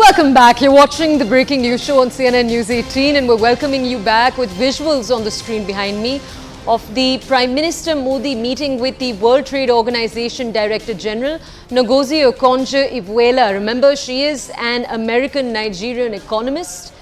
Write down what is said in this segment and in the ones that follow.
Welcome back. You're watching the breaking news show on CNN News 18 and we're welcoming you back with visuals on the screen behind me of the Prime Minister Modi meeting with the World Trade Organization Director General Ngozi Okonjo-Iweala. Remember, she is an American-Nigerian economist.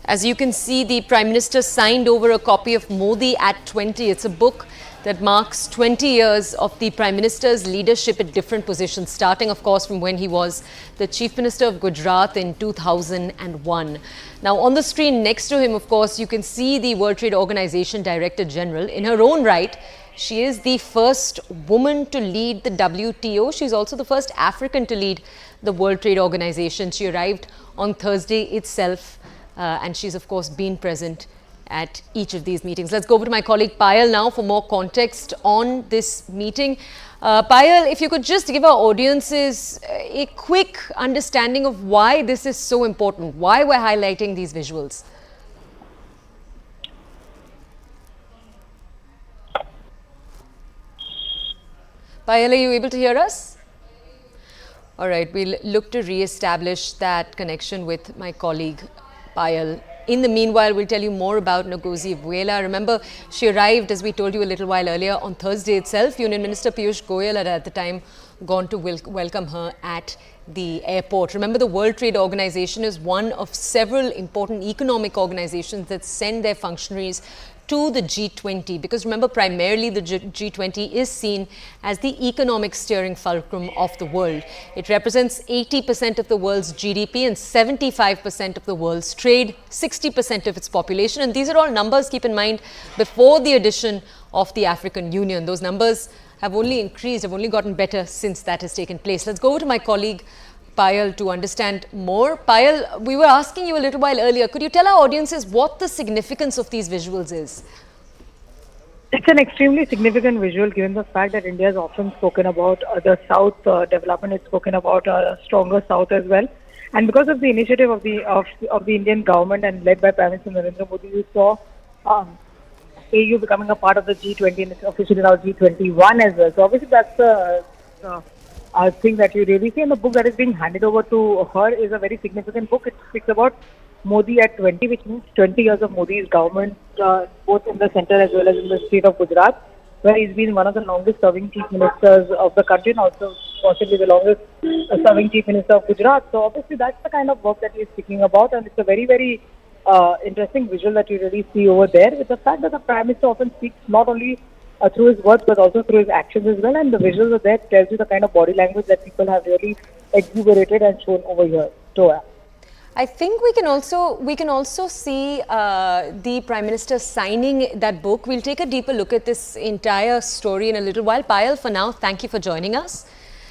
As you can see, the Prime Minister signed over a copy of Modi at 20. It's a book that marks 20 years of the Prime Minister's leadership at different positions, starting, of course, from when he was the Chief Minister of Gujarat in 2001. Now, on the screen next to him, of course, you can see the World Trade Organization Director General. In her own right, she is the first woman to lead the WTO. She's also the first African to lead the World Trade Organization. She arrived on Thursday itself, and she's, of course, been present at each of these meetings. Let's go over to my colleague Payal now for more context on this meeting. Payal, if you could just give our audiences a quick understanding of why this is so important, why we're highlighting these visuals. Payal, are you able to hear us? All right, we'll look to re-establish that connection with my colleague Payal. In the meanwhile, we'll tell you more about Ngozi-Iweala. Remember, she arrived, as we told you a little while earlier, on Thursday itself. Union Minister Piyush Goyal had at the time gone to welcome her at the airport. Remember, the World Trade Organization is one of several important economic organizations that send their functionaries to the G20, because remember, primarily the G20 is seen as the economic steering fulcrum of the world. It represents 80% of the world's GDP and 75% of the world's trade, 60% of its population. And these are all numbers, keep in mind, before the addition of the African Union. Those numbers have only increased, have only gotten better since that has taken place. Let's go over to my colleague Payal to understand more. Payal, we were asking you a little while earlier, could you tell our audiences what the significance of these visuals is? It's an extremely significant visual, given the fact that India has often spoken about the South development. It's spoken about a stronger South as well. And because of the initiative of the Indian government and led by Prime Minister Narendra Modi, you saw AU becoming a part of the G20 and it's officially now G21 as well. So obviously that's a thing that you really see. And the book that is being handed over to her is a very significant book. It speaks about Modi at 20, which means 20 years of Modi's government, both in the center as well as in the state of Gujarat, where he's been one of the longest serving chief ministers of the country and also possibly the longest serving chief minister of Gujarat. So obviously that's the kind of work that he's speaking about, and it's a very, very interesting visual that you really see over there, with the fact that the Prime Minister often speaks not only through his words but also through his actions as well, and the visuals are there tells you the kind of body language that people have really exuberated and shown over here. So, I think we can also see the Prime Minister signing that book. We'll take a deeper look at this entire story in a little while. Payal, for now, thank you for joining us.